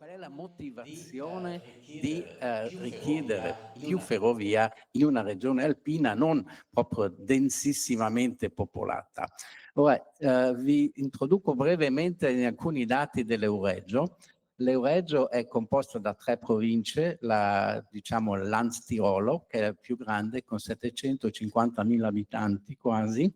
Qual è la motivazione di richiedere più ferrovia in una regione alpina non proprio densissimamente popolata? Ora, vi introduco brevemente in alcuni dati dell'Euregio. L'Euregio è composta da 3 province, diciamo l'Anz-Tirolo, che è la più grande, con 750.000 abitanti quasi,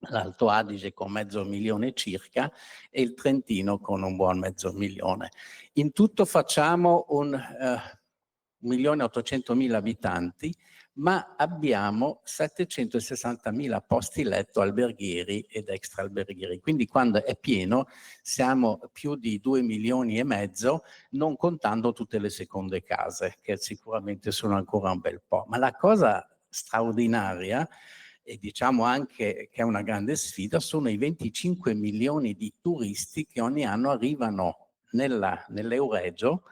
l'Alto Adige con 500.000 circa e il Trentino con un buon 500.000. In tutto facciamo 1.800.000 abitanti, ma abbiamo 760.000 posti letto alberghieri ed extraalberghieri. Quindi quando è pieno siamo più di 2,5 milioni, non contando tutte le seconde case, che sicuramente sono ancora un bel po'. Ma la cosa straordinaria, e diciamo anche che è una grande sfida, sono i 25 milioni di turisti che ogni anno arrivano nell'Euregio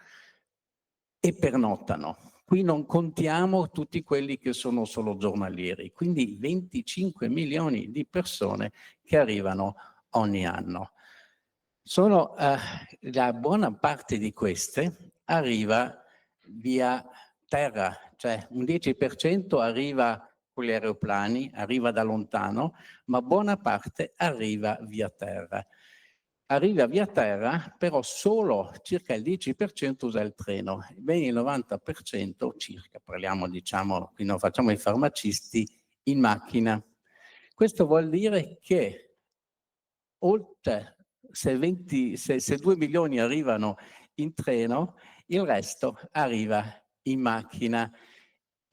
e pernottano. Qui non contiamo tutti quelli che sono solo giornalieri, quindi 25 milioni di persone che arrivano ogni anno. La buona parte di queste arriva via terra, cioè un 10% arriva con gli aeroplani, arriva da lontano, ma buona parte arriva via terra. Arriva via terra, però solo circa il 10% usa il treno, ben il 90% circa, parliamo, diciamo, qui non facciamo i farmacisti, in macchina. Questo vuol dire che oltre se 2 milioni arrivano in treno, il resto arriva in macchina,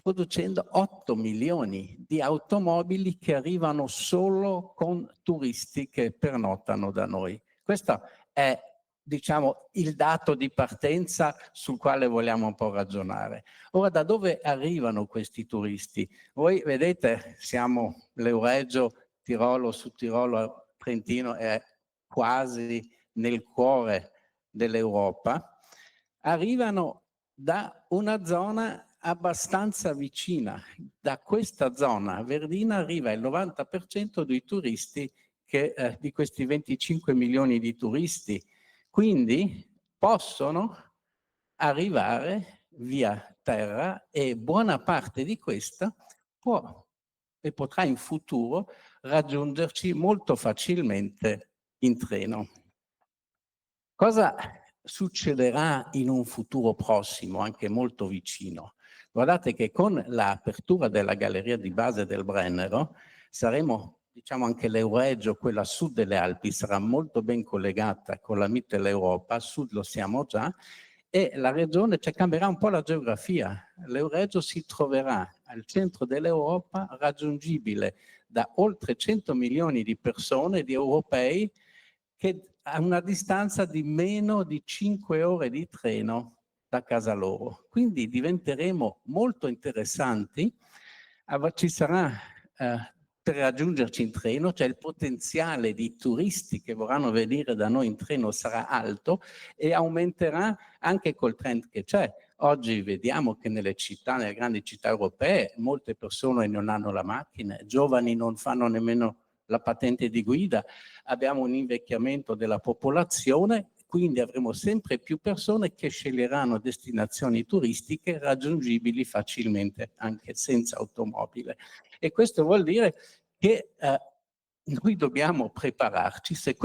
producendo 8 milioni di automobili che arrivano solo con turisti che pernottano da noi. Questo è, diciamo, il dato di partenza sul quale vogliamo un po' ragionare. Ora, da dove arrivano questi turisti? Voi vedete, siamo l'Euregio, Tirolo, Sud Tirolo, Trentino è quasi nel cuore dell'Europa. Arrivano da una zona abbastanza vicina. Da questa zona verdina arriva il 90% dei turisti di questi 25 milioni di turisti. Quindi possono arrivare via terra e buona parte di questa può e potrà in futuro raggiungerci molto facilmente in treno. Cosa succederà in un futuro prossimo, anche molto vicino? Guardate che con l'apertura della galleria di base del Brennero saremo, diciamo, anche l'Euregio, quella a sud delle Alpi, sarà molto ben collegata con la Mitteleuropa, a sud lo siamo già, e la regione, cioè, cambierà un po' la geografia. L'Euregio si troverà al centro dell'Europa, raggiungibile da oltre 100 milioni di persone, di europei, che a una distanza di meno di 5 ore di treno da casa loro. Quindi diventeremo molto interessanti, ci sarà per raggiungerci in treno, cioè il potenziale di turisti che vorranno venire da noi in treno sarà alto e aumenterà anche col trend che c'è. Oggi vediamo che nelle città, nelle grandi città europee, molte persone non hanno la macchina, giovani non fanno nemmeno la patente di guida, abbiamo un invecchiamento della popolazione, quindi avremo sempre più persone che sceglieranno destinazioni turistiche raggiungibili facilmente anche senza automobile. E questo vuol dire che noi dobbiamo prepararci, se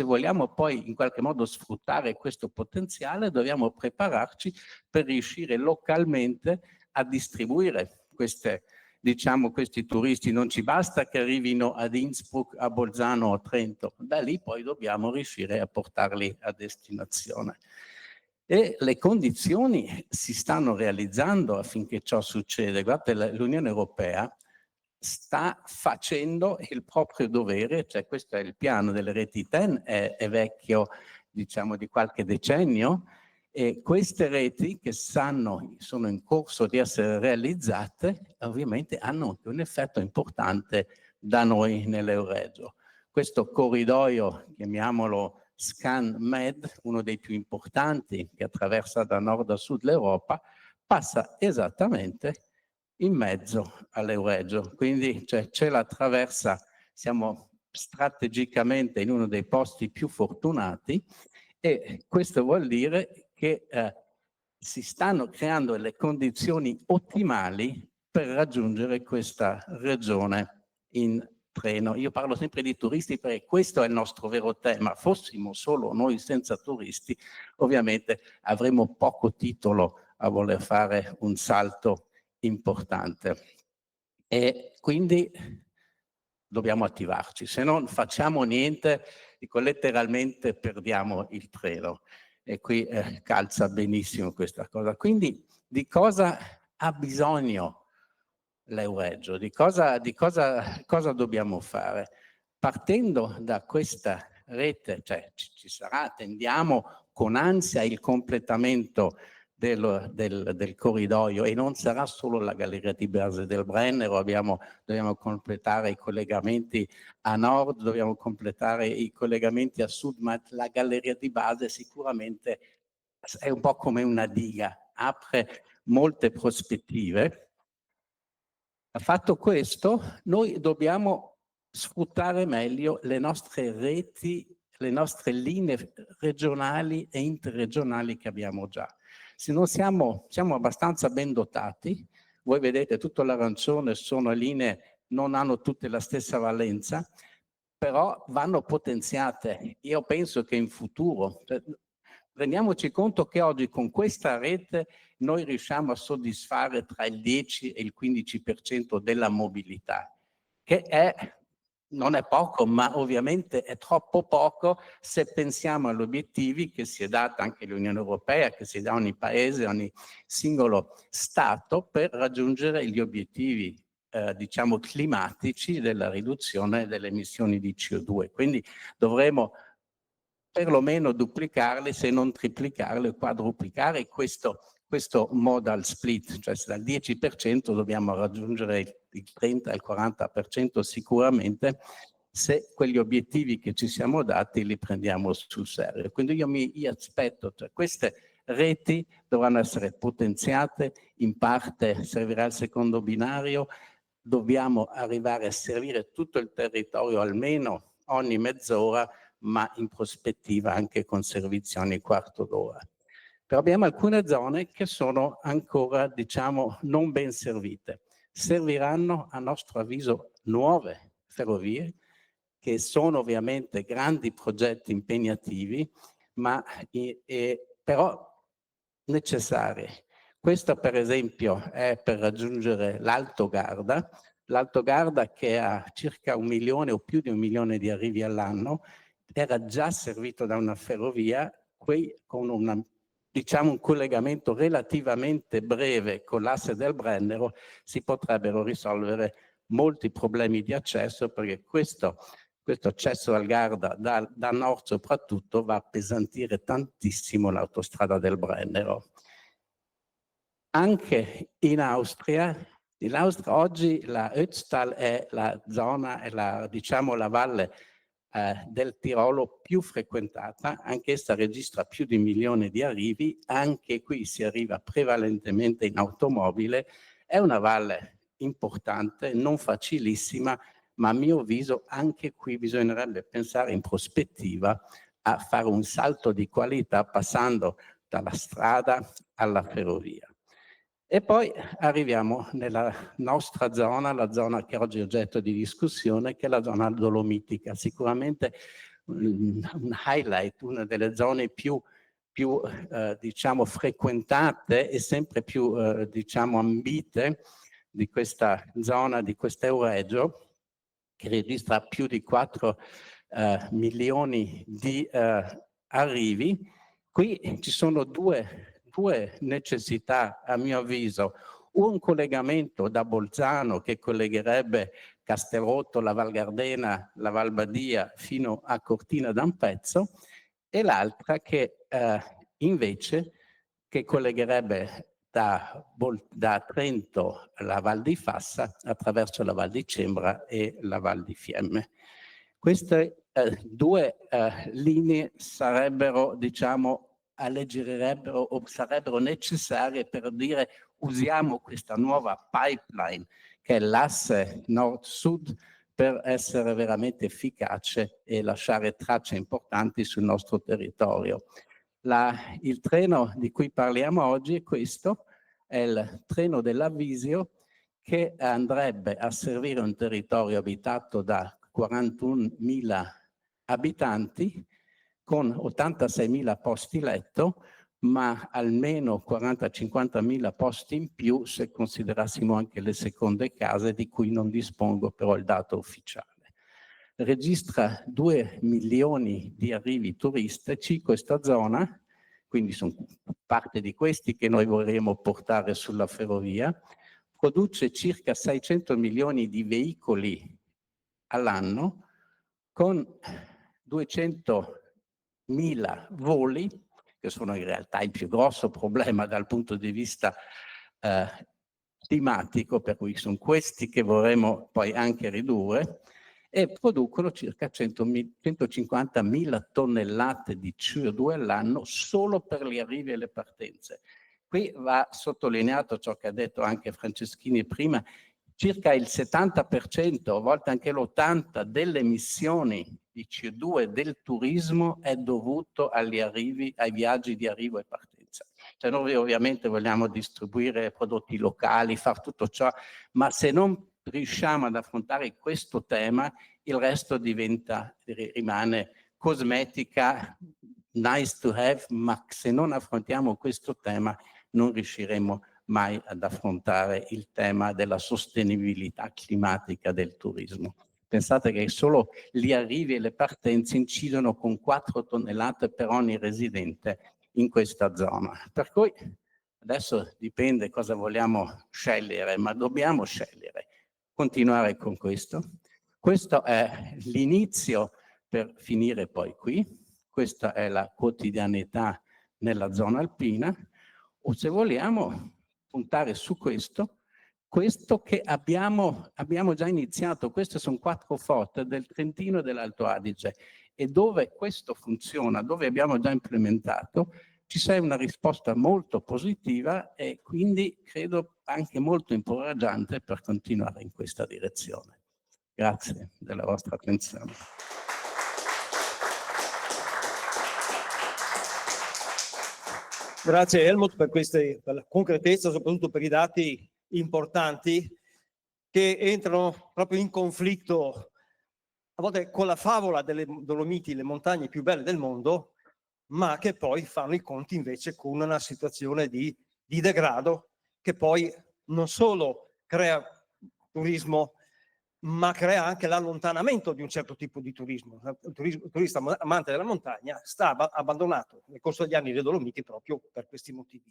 vogliamo poi in qualche modo sfruttare questo potenziale, dobbiamo prepararci per riuscire localmente a distribuire questi turisti. Non ci basta che arrivino ad Innsbruck, a Bolzano o a Trento, da lì poi dobbiamo riuscire a portarli a destinazione. E le condizioni si stanno realizzando affinché ciò succeda. Guardate, l'Unione Europea sta facendo il proprio dovere, cioè questo è il piano delle reti TEN, è vecchio, diciamo, di qualche decennio, e queste reti che sono in corso di essere realizzate ovviamente hanno un effetto importante da noi nell'Euregio. Questo corridoio, chiamiamolo ScanMed, uno dei più importanti che attraversa da nord a sud l'Europa, passa esattamente in mezzo all'Euregio, quindi ce la attraversa, siamo strategicamente in uno dei posti più fortunati e questo vuol dire che si stanno creando le condizioni ottimali per raggiungere questa regione in treno. Io parlo sempre di turisti perché questo è il nostro vero tema. Fossimo solo noi senza turisti, ovviamente avremmo poco titolo a voler fare un salto importante. E quindi dobbiamo attivarci, se non facciamo niente, dico, letteralmente perdiamo il treno. E qui calza benissimo questa cosa. Quindi di cosa ha bisogno l'Euregio? Di cosa dobbiamo fare? Partendo da questa rete, cioè ci sarà, attendiamo con ansia il completamento del corridoio, e non sarà solo la galleria di base del Brennero, dobbiamo completare i collegamenti a nord, dobbiamo completare i collegamenti a sud, ma la galleria di base sicuramente è un po' come una diga, apre molte prospettive. Fatto questo, noi dobbiamo sfruttare meglio le nostre reti, le nostre linee regionali e interregionali che abbiamo già. Se non siamo abbastanza ben dotati, voi vedete tutto l'arancione sono linee, non hanno tutte la stessa valenza, però vanno potenziate. Io penso che in futuro, rendiamoci conto che oggi con questa rete noi riusciamo a soddisfare tra il 10 e il 15% della mobilità, che non è poco, ma ovviamente è troppo poco se pensiamo agli obiettivi che si è data anche l'Unione Europea, che si dà ogni paese, ogni singolo Stato per raggiungere gli obiettivi diciamo climatici della riduzione delle emissioni di CO2. Quindi dovremo perlomeno duplicarle, se non triplicarle, quadruplicare questo modal split, cioè se dal 10% dobbiamo raggiungere il 30, il 40% sicuramente, se quegli obiettivi che ci siamo dati li prendiamo sul serio. Quindi io mi aspetto, cioè queste reti dovranno essere potenziate, in parte servirà il secondo binario, dobbiamo arrivare a servire tutto il territorio almeno ogni mezz'ora, ma in prospettiva anche con servizi ogni quarto d'ora. Però abbiamo alcune zone che sono ancora, diciamo, non ben servite. Serviranno, a nostro avviso, nuove ferrovie, che sono ovviamente grandi progetti impegnativi, ma però necessarie. Questo per esempio è per raggiungere l'Alto Garda che ha circa 1 milione o più di 1 milione di arrivi all'anno, era già servito da una ferrovia, qui con diciamo un collegamento relativamente breve con l'asse del Brennero si potrebbero risolvere molti problemi di accesso, perché questo accesso al Garda da nord soprattutto va a appesantire tantissimo l'autostrada del Brennero. Anche in Austria oggi la Ötztal è la zona, è diciamo la valle del Tirolo più frequentata, anch'essa registra più di 1 milione di arrivi, anche qui si arriva prevalentemente in automobile, è una valle importante, non facilissima, ma a mio avviso anche qui bisognerebbe pensare in prospettiva a fare un salto di qualità passando dalla strada alla ferrovia. E poi arriviamo nella nostra zona, la zona che oggi è oggetto di discussione, che è la zona dolomitica. Sicuramente un highlight, una delle zone più diciamo frequentate e sempre più diciamo ambite di questa zona, di quest'Euregio, che registra più di 4 milioni di arrivi. Qui ci sono due necessità, a mio avviso: un collegamento da Bolzano che collegherebbe Castelrotto, la Val Gardena, la Val Badia fino a Cortina d'Ampezzo, e l'altra che invece che collegherebbe da Trento alla Val di Fassa attraverso la Val di Cembra e la Val di Fiemme. Queste due linee sarebbero, diciamo, alleggerirebbero o sarebbero necessarie per dire: usiamo questa nuova pipeline che è l'asse nord-sud per essere veramente efficace e lasciare tracce importanti sul nostro territorio. Il treno di cui parliamo oggi è questo, è il treno dell'Avisio, che andrebbe a servire un territorio abitato da 41.000 abitanti con 86.000 posti letto, ma almeno 40-50.000 posti in più se considerassimo anche le seconde case, di cui non dispongo però il dato ufficiale. Registra 2 milioni di arrivi turistici questa zona, quindi sono parte di questi che noi vorremmo portare sulla ferrovia, produce circa 600 milioni di veicoli all'anno, con 200.000 voli, che sono in realtà il più grosso problema dal punto di vista climatico, per cui sono questi che vorremmo poi anche ridurre, e producono circa 150.000 tonnellate di CO2 all'anno solo per gli arrivi e le partenze. Qui va sottolineato ciò che ha detto anche Franceschini prima: circa il 70%, a volte anche l'80% delle emissioni di CO2 del turismo è dovuto agli arrivi, ai viaggi di arrivo e partenza. Cioè noi ovviamente vogliamo distribuire prodotti locali, fare tutto ciò, ma se non riusciamo ad affrontare questo tema, il resto rimane cosmetica, nice to have, ma se non affrontiamo questo tema non riusciremo mai ad affrontare il tema della sostenibilità climatica del turismo. Pensate che solo gli arrivi e le partenze incidono con 4 tonnellate per ogni residente in questa zona. Per cui adesso dipende cosa vogliamo scegliere, ma dobbiamo scegliere. Continuare con questo. Questo è l'inizio per finire poi qui. Questa è la quotidianità nella zona alpina. O se vogliamo puntare su questo che abbiamo già iniziato. Queste sono 4 foto del Trentino e dell'Alto Adige, e dove questo funziona, dove abbiamo già implementato, ci sia una risposta molto positiva e quindi credo anche molto incoraggiante per continuare in questa direzione. Grazie della vostra attenzione. Grazie Helmut per la concretezza, soprattutto per i dati importanti che entrano proprio in conflitto a volte con la favola delle Dolomiti, le montagne più belle del mondo, ma che poi fanno i conti invece con una situazione di degrado che poi non solo crea turismo, ma crea anche l'allontanamento di un certo tipo di turismo. Il turista amante della montagna sta abbandonato nel corso degli anni le Dolomiti proprio per questi motivi.